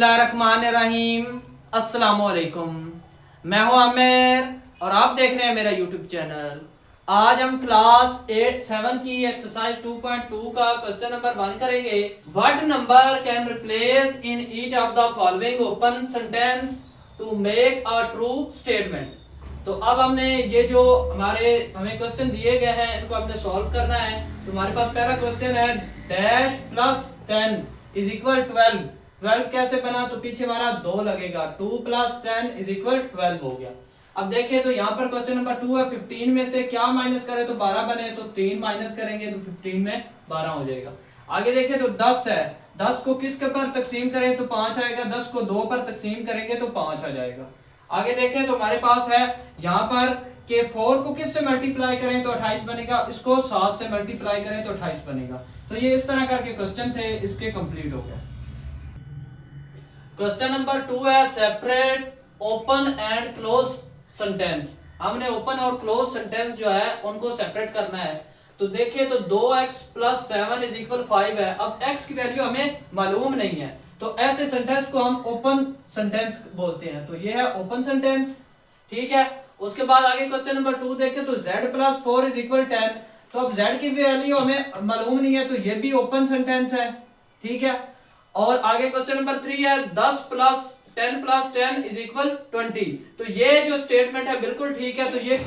बिस्मिल्लाहिर्रहमानिर्रहीम। अस्सलामुअलैकुम। मैं हूं आमिर और आप देख रहे हैं मेरा यूट्यूब चैनल। आज हम क्लास 7 की एक्सरसाइज 2.2 का क्वेश्चन नंबर 1 करेंगे। What number can replace in each of the following open sentence to make a true statement. तो अब हमने ये जो हमें क्वेश्चन दिए गए हैं इनको हमने सॉल्व करना है। तो हमारे पास पहला क्वेश्चन है डैश प्लस 10 इज इक्वल 12। 12 कैसे बना, तो पीछे हमारा 2 लगेगा। 2 प्लस 10 इज इक्वल 12 हो गया। अब देखें तो यहाँ पर क्वेश्चन नंबर 2 है। 15 में से क्या माइनस करें तो 12 बने, तो 3 माइनस करेंगे तो 15 में 12 हो जाएगा। आगे देखें तो 10 है। 10 को किसके पर तकसीम करें तो 5 आएगा। 10 को 2 पर तकसीम करेंगे तो 5 आ जाएगा। आगे देखें तो हमारे पास है यहाँ पर कि 4 को किस से मल्टीप्लाई करें तो 28 बनेगा। इसको 7 से मल्टीप्लाई करें तो 28 बनेगा। तो ये इस तरह करके क्वेश्चन थे, इसके कंप्लीट हो गया। क्वेश्चन नंबर 2 है separate open and clause sentence. हमने ओपन और क्लोज सेंटेंस जो है उनको सेपरेट करना है। तो देखिए तो 2x प्लस 7 इज इक्वल 5 है। अब x की वैल्यू हमें मालूम नहीं है, तो ऐसे सेंटेंस को हम ओपन सेंटेंस बोलते हैं। तो ये है ओपन सेंटेंस, ठीक है। उसके बाद आगे क्वेश्चन नंबर 2 देखें तो z प्लस 4 इज इक्वल 10। तो अब z की वैल्यू हमें मालूम नहीं है, तो ये भी ओपन सेंटेंस है, ठीक है। और आगे क्वेश्चन नंबर 3 है 10 प्लस 10 इज इक्वल 20। तो ये जो स्टेटमेंट है बिल्कुल ठीक है, तो ये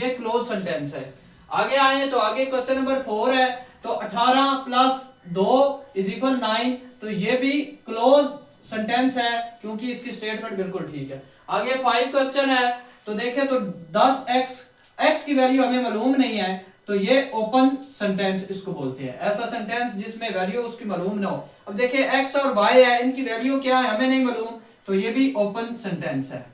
क्लोज सेंटेंस है। आगे आए तो आगे क्वेश्चन नंबर 4 है। तो 18 प्लस 2 इज इक्वल 9। तो ये भी क्लोज सेंटेंस है क्योंकि इसकी स्टेटमेंट बिल्कुल ठीक है। आगे 5 क्वेश्चन है। तो देखें तो 10x की वैल्यू हमें मालूम नहीं है, तो ये ओपन सेंटेंस इसको बोलते हैं। ऐसा सेंटेंस जिसमें वैल्यू उसकी मालूम ना हो। अब देखिए x और y है, इनकी वैल्यू क्या है हमें नहीं मालूम, तो ये भी ओपन सेंटेंस है।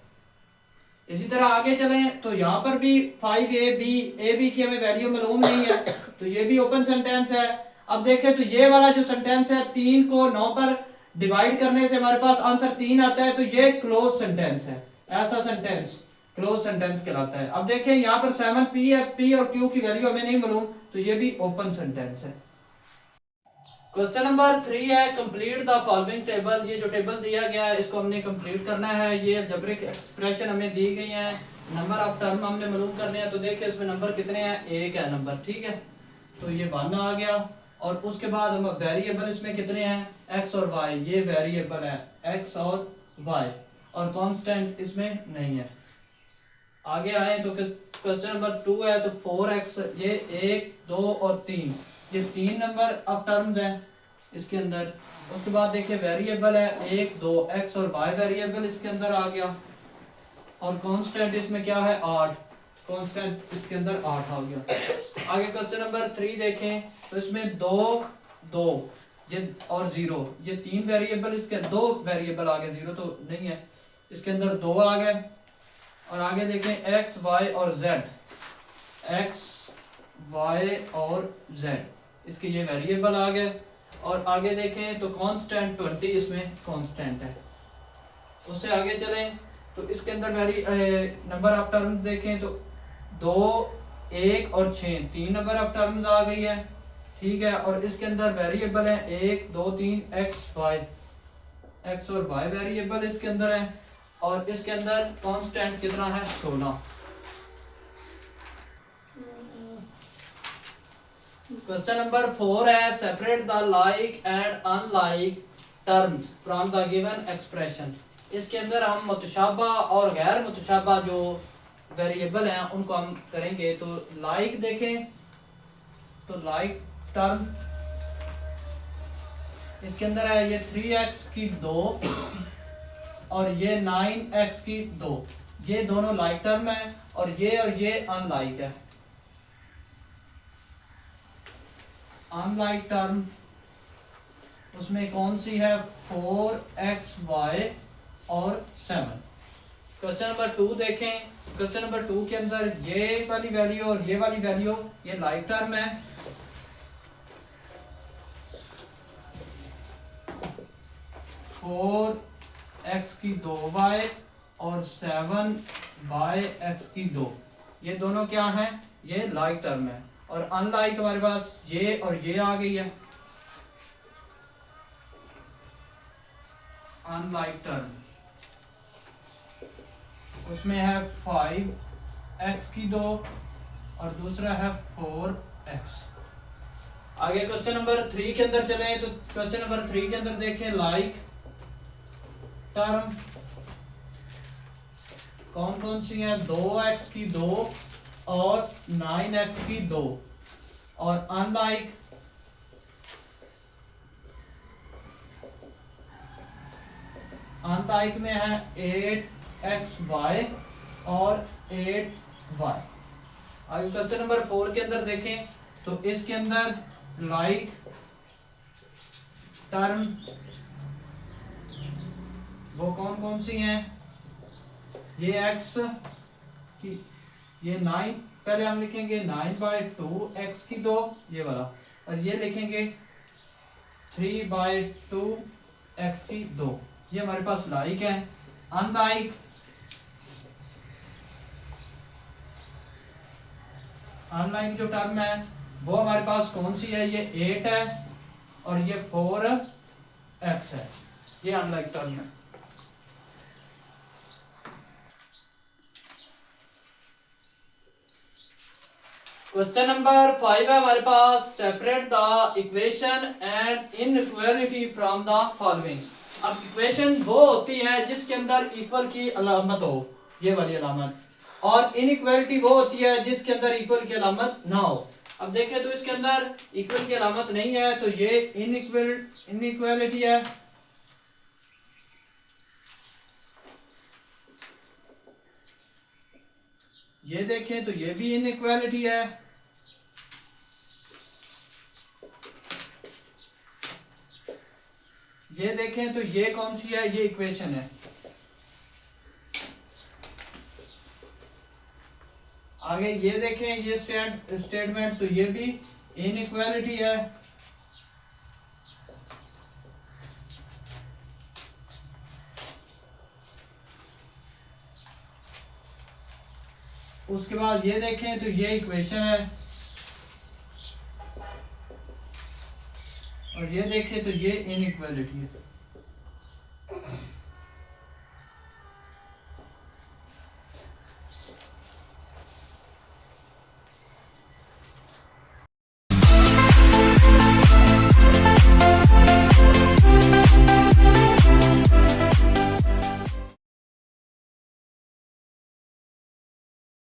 इसी तरह आगे चलें तो यहाँ पर भी 5ab की हमें वैल्यू मालूम नहीं है, तो ये भी ओपन सेंटेंस है। अब देखें तो ये वाला जो सेंटेंस है 3 को 9 पर डिवाइड करने से हमारे पास आंसर 3 आता है, तो ये क्लोज सेंटेंस है। ऐसा सेंटेंस क्लोज सेंटेंस कहलाता है। अब देखें यहाँ पर 7p है, p और q की वैल्यू हमें नहीं मालूम, तो ये भी ओपन सेंटेंस है। क्वेश्चन नंबर 3 है कंप्लीट द फॉलोइंग टेबल। ये जो टेबल दिया गया है इसको हमने कंप्लीट करना है। ये अलजेब्रिक एक्सप्रेशन हमें दी गई है, नंबर ऑफ टर्म हमने मालूम करने हैं। तो देखिए इसमें नंबर कितने हैं, 1 है नंबर, ठीक है। तो ये 1 आ गया। और उसके बाद हम वेरिएबल इसमें कितने हैं, x और y। ये वेरिएबल है x और y, और कांस्टेंट इसमें नहीं है। आगे आए तो क्वेश्चन नंबर 2 है। तो 4x, ये 1 2 और 3, ये 3 नंबर ऑफ टर्म्स हैं इसके अंदर। उसके बाद देखिए वेरिएबल है 1 2 x और y वेरिएबल इसके अंदर आ गया। और कांस्टेंट इसमें क्या है, 8। कांस्टेंट इसके अंदर 8 आ गया। आगे क्वेश्चन नंबर 3 देखें तो इसमें 2 2 ये और 0, ये 3 वेरिएबल इसके 2 वेरिएबल आ गए, 0 तो नहीं है, इसके अंदर 2 आ गए। और आगे देखें x y और z, x y और z इसके ये वेरिएबल आ गए। और आगे देखें तो कांस्टेंट 20 इसमें कांस्टेंट है। उससे आगे चलें तो इसके अंदर नंबर ऑफ टर्म्स देखें तो 2 1 और 6, 3 नंबर ऑफ टर्म्स आ गई है, ठीक है। और इसके अंदर वेरिएबल है 1 2 3 x और y वेरिएबल इसके अंदर है। और इसके अंदर कांस्टेंट कितना है, 16। क्वेश्चन नंबर 4 है separate the like and unlike terms from the given expression. इसके अंदर हम मुतशाबा और गैर मुतशाबा जो वेरिएबल हैं उनको हम करेंगे। तो लाइक देखें तो लाइक टर्म इसके अंदर है ये 3x की 2 और ये 9x की 2, ये दोनों लाइक टर्म है। और ये अनलाइक है। अनलाइक टर्म उसमें कौन सी है, 4xy और 7। क्वेश्चन नंबर 2 देखें। क्वेश्चन नंबर 2 के अंदर ये वाली वैल्यू और ये वाली वैल्यू ये लाइक टर्म है। 4x की 2y और 7yx की 2, ये दोनों क्या हैं, ये लाइक टर्म है। और अनलाइक हमारे पास ये और ये आ गई है। अनलाइक टर्म, उसमें है 5x की 2 और दूसरा है 4x। आगे क्वेश्चन नंबर 3 के अंदर चले तो क्वेश्चन नंबर 3 के अंदर देखें लाइक टर्म कौन कौन सी है, 2x की 2 और 9x की 2 और अनलाइक में है 8xy और 8y। आगे क्वेश्चन नंबर 4 के अंदर देखें तो इसके अंदर लाइक टर्म वो कौन कौन सी हैं, ये x की ये 9, पहले हम लिखेंगे 9/2 x की 2 ये वाला, और ये लिखेंगे 3/2 x की 2, ये हमारे पास लाइक है। अनलाइक जो टर्म है वो हमारे पास कौन सी है, ये 8 है और ये 4x है, ये अनलाइक टर्म है। क्वेश्चन नंबर 5 है हमारे पास, separate the equation and inequality from the following. अब इक्वेशन वो होती है जिसके अंदर इक्वल की अलामत हो, ये वाली अलामत, और इनइक्वालिटी वो होती है जिसके अंदर इक्वल की अलामत ना हो। अब देखें तो इसके अंदर इक्वल की अलामत नहीं है तो ये इनइक्वालिटी है, ये देखें तो ये भी इनइक्वालिटी है, ये देखें तो ये कौन सी है, ये इक्वेशन है। आगे ये देखें ये स्टेटमेंट तो ये भी इनइक्वालिटी है। उसके बाद ये देखें तो ये इक्वेशन है, और ये देखें तो ये इनइक्वालिटी है।